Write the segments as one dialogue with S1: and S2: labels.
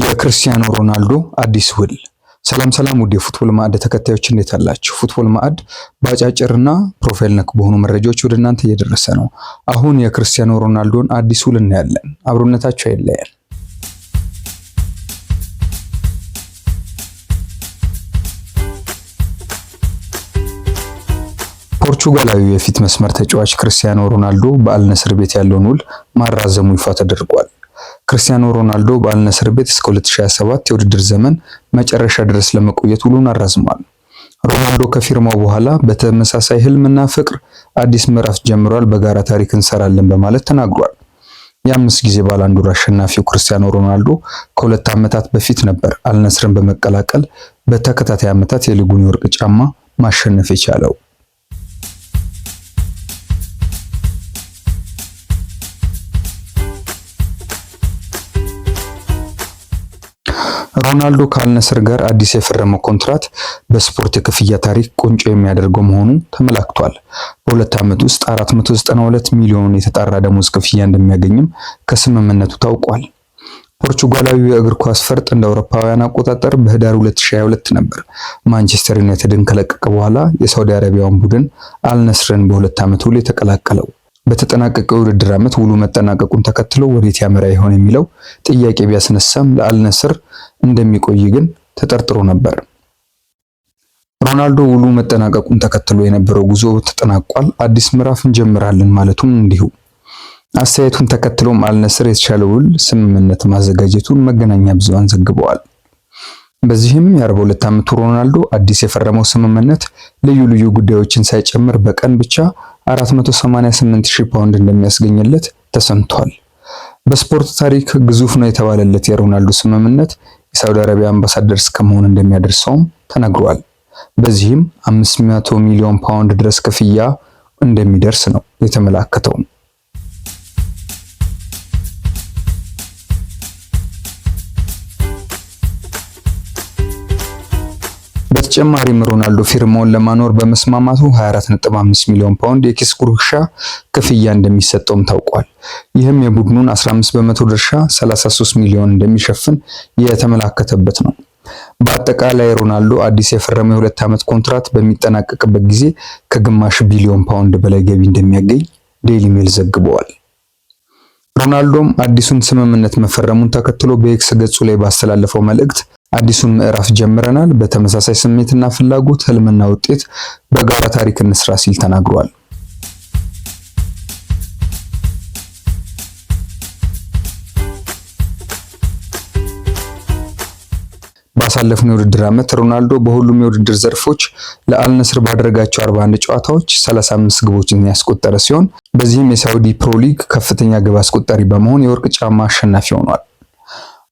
S1: የክርስቲያኖ ሮናልዶ አዲስ ውል። ሰላም ውድ የፉትቦል ማዕድ ተከታዮች እንዴት አላችሁ? ፉትቦል ማዕድ በአጫጭርና ፕሮፋይል ነክ በሆኑ መረጃዎች ወደ እናንተ እየደረሰ ነው። አሁን የክርስቲያኖ ሮናልዶን አዲስ ውል እናያለን። አብሮነታቸው አይለያል። ፖርቹጋላዊው የፊት መስመር ተጫዋች ክርስቲያኖ ሮናልዶ በአልነስር ቤት ያለውን ውል ማራዘሙ ይፋ ተደርጓል። ክርስቲያኖ ሮናልዶ በአልነስር ቤት እስከ 2027 የውድድር ዘመን መጨረሻ ድረስ ለመቆየት ውሉን አራዝሟል። ሮናልዶ ከፊርማው በኋላ በተመሳሳይ ህልምና ፍቅር አዲስ ምዕራፍ ጀምሯል፣ በጋራ ታሪክ እንሰራለን በማለት ተናግሯል። የ5 ጊዜ ባላንዶር አሸናፊው ክርስቲያኖ ሮናልዶ ከ2 ዓመታት በፊት ነበር አልነስርን በመቀላቀል በተከታታይ ዓመታት የሊጉን የወርቅ ጫማ ማሸነፍ የቻለው። ሮናልዶ ከአልነስር ጋር አዲስ የፈረመው ኮንትራት በስፖርት የክፍያ ታሪክ ቁንጮ የሚያደርገው መሆኑ ተመላክቷል። በ2 ዓመት ውስጥ 492 ሚሊዮን የተጣራ ደሞዝ ክፍያ እንደሚያገኝም ከስምምነቱ ታውቋል። ፖርቹጋላዊው የእግር ኳስ ፈርጥ እንደ አውሮፓውያን አቆጣጠር በህዳር 2022 ነበር ማንቸስተር ዩናይትድን ከለቀቀ በኋላ የሳውዲ አረቢያውን ቡድን አልነስርን በ2 ዓመት ውል የተቀላቀለው። በተጠናቀቀው የውድድር ዓመት ውሉ መጠናቀቁን ተከትሎ ወዴት ያመራ ይሆን የሚለው ጥያቄ ቢያስነሳም ለአልነስር እንደሚቆይ ግን ተጠርጥሮ ነበር። ሮናልዶ ውሉ መጠናቀቁን ተከትሎ የነበረው ጉዞ ተጠናቋል፣ አዲስ ምዕራፍ እንጀምራለን ማለቱም እንዲሁ። አስተያየቱን ተከትሎም አልነስር የተሻለ ውል ስምምነት ማዘጋጀቱን መገናኛ ብዙሃን ዘግበዋል። በዚህም የ42 ዓመቱ ሮናልዶ አዲስ የፈረመው ስምምነት ልዩ ጉዳዮችን ሳይጨምር በቀን ብቻ 488,000 ፓውንድ እንደሚያስገኝለት ተሰምቷል። በስፖርት ታሪክ ግዙፍ ነው የተባለለት የሮናልዶ ስምምነት የሳውዲ አረቢያ አምባሳደር እስከመሆን እንደሚያደርሰውም ተነግሯል። በዚህም 500 ሚሊዮን ፓውንድ ድረስ ክፍያ እንደሚደርስ ነው የተመላከተው። በተጨማሪም ሮናልዶ ፊርማውን ለማኖር በመስማማቱ 24.5 ሚሊዮን ፓውንድ የኪስ ጉርሻ ክፍያ እንደሚሰጠውም ታውቋል። ይህም የቡድኑን 15 በመቶ ድርሻ 33 ሚሊዮን እንደሚሸፍን የተመላከተበት ነው። በአጠቃላይ ሮናልዶ አዲስ የፈረመው የ2 ዓመት ኮንትራት በሚጠናቀቅበት ጊዜ ከግማሽ ቢሊዮን ፓውንድ በላይ ገቢ እንደሚያገኝ ዴይሊ ሜል ዘግበዋል። ሮናልዶም አዲሱን ስምምነት መፈረሙን ተከትሎ በኤክስ ገጹ ላይ ባስተላለፈው መልእክት አዲሱን ምዕራፍ ጀምረናል፣ በተመሳሳይ ስሜትና ፍላጎት፣ ህልምና ውጤት በጋራ ታሪክ እንስራ ሲል ተናግሯል። ባሳለፍነው የውድድር ዓመት ሮናልዶ በሁሉም የውድድር ዘርፎች ለአልነስር ባደረጋቸው 41 ጨዋታዎች 35 ግቦችን ያስቆጠረ ሲሆን በዚህም የሳውዲ ፕሮ ሊግ ከፍተኛ ግብ አስቆጣሪ በመሆን የወርቅ ጫማ አሸናፊ ሆኗል።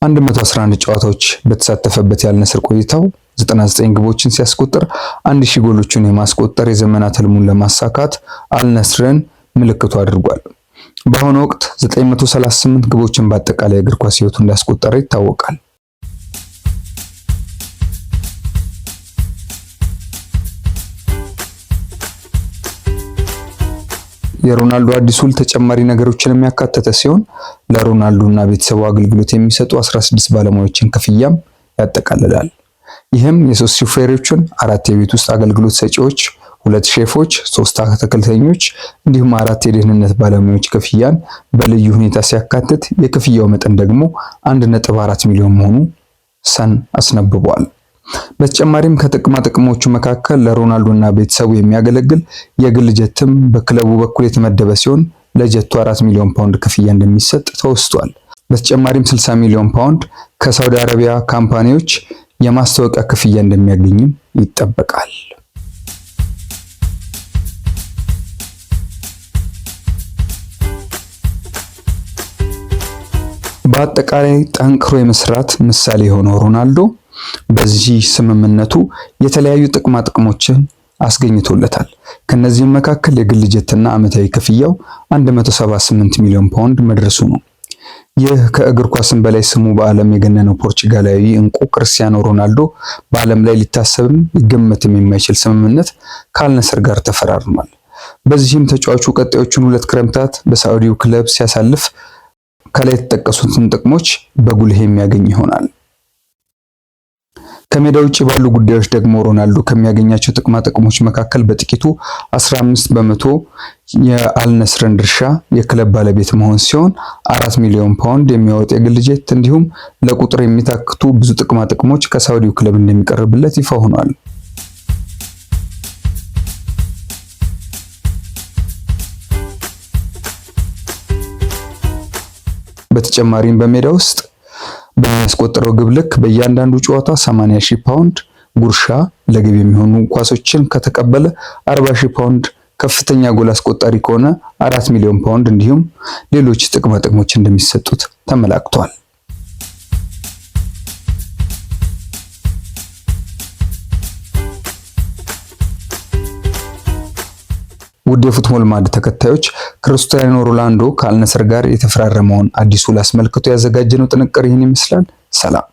S1: 111 ጨዋታዎች በተሳተፈበት የአልነስር ቆይታው 99 ግቦችን ሲያስቆጥር 1000 ጎሎችን የማስቆጠር የዘመናት ህልሙን ለማሳካት አልነስርን ምልክቱ አድርጓል። በአሁኑ ወቅት 938 ግቦችን በአጠቃላይ እግር ኳስ ህይወቱ እንዳስቆጠረ ይታወቃል። የሮናልዶ አዲስ ውል ተጨማሪ ነገሮችን የሚያካተተ ሲሆን ለሮናልዶ እና ቤተሰቡ አገልግሎት የሚሰጡ 16 ባለሙያዎችን ክፍያም ያጠቃልላል። ይህም የ3 ሹፌሮችን፣ 4 የቤት ውስጥ አገልግሎት ሰጪዎች፣ 2 ሼፎች፣ 3 አትክልተኞች እንዲሁም 4 የደህንነት ባለሙያዎች ክፍያን በልዩ ሁኔታ ሲያካትት የክፍያው መጠን ደግሞ 1.4 ሚሊዮን መሆኑ ሰን አስነብቧል። በተጨማሪም ከጥቅማ ጥቅሞቹ መካከል ለሮናልዶ እና ቤተሰቡ የሚያገለግል የግል ጀትም በክለቡ በኩል የተመደበ ሲሆን ለጀቱ 4 ሚሊዮን ፓውንድ ክፍያ እንደሚሰጥ ተወስቷል። በተጨማሪም 60 ሚሊዮን ፓውንድ ከሳውዲ አረቢያ ካምፓኒዎች የማስታወቂያ ክፍያ እንደሚያገኝም ይጠበቃል። በአጠቃላይ ጠንክሮ የመስራት ምሳሌ የሆነው ሮናልዶ በዚህ ስምምነቱ የተለያዩ ጥቅማ ጥቅሞችን አስገኝቶለታል። ከነዚህም መካከል የግል ጀትና ዓመታዊ ክፍያው 178 ሚሊዮን ፓውንድ መድረሱ ነው። ይህ ከእግር ኳስም በላይ ስሙ በዓለም የገነነው ፖርቹጋላዊ እንቁ ክርስቲያኖ ሮናልዶ በዓለም ላይ ሊታሰብም ሊገመትም የማይችል ስምምነት ከአልነስር ጋር ተፈራርሟል። በዚህም ተጫዋቹ ቀጣዮቹን 2 ክረምታት በሳዑዲው ክለብ ሲያሳልፍ ከላይ የተጠቀሱትን ጥቅሞች በጉልህ የሚያገኝ ይሆናል። ከሜዳ ውጪ ባሉ ጉዳዮች ደግሞ ሮናልዶ ከሚያገኛቸው ጥቅማ ጥቅሞች መካከል በጥቂቱ 15 በመቶ የአልነስርን ድርሻ የክለብ ባለቤት መሆን ሲሆን 4 ሚሊዮን ፓውንድ የሚያወጣ የግል ጄት እንዲሁም ለቁጥር የሚታክቱ ብዙ ጥቅማ ጥቅሞች ከሳውዲው ክለብ እንደሚቀርብለት ይፋ ሆኗል። በተጨማሪም በሜዳ ውስጥ በሚያስቆጥረው ግብ ልክ በእያንዳንዱ ጨዋታ 80,000 ፓውንድ ጉርሻ፣ ለግብ የሚሆኑ ኳሶችን ከተቀበለ 40,000 ፓውንድ፣ ከፍተኛ ጎል አስቆጣሪ ከሆነ 4 ሚሊዮን ፓውንድ እንዲሁም ሌሎች ጥቅማ ጥቅሞች እንደሚሰጡት ተመላክቷል። ውድ የፉትቦል ማዕድ ተከታዮች ክርስቲያኖ ሮናልዶ ከአልነስር ጋር የተፈራረመውን አዲስ ውል አስመልክቶ ያዘጋጀነው ጥንቅር ይህን ይመስላል። ሰላም።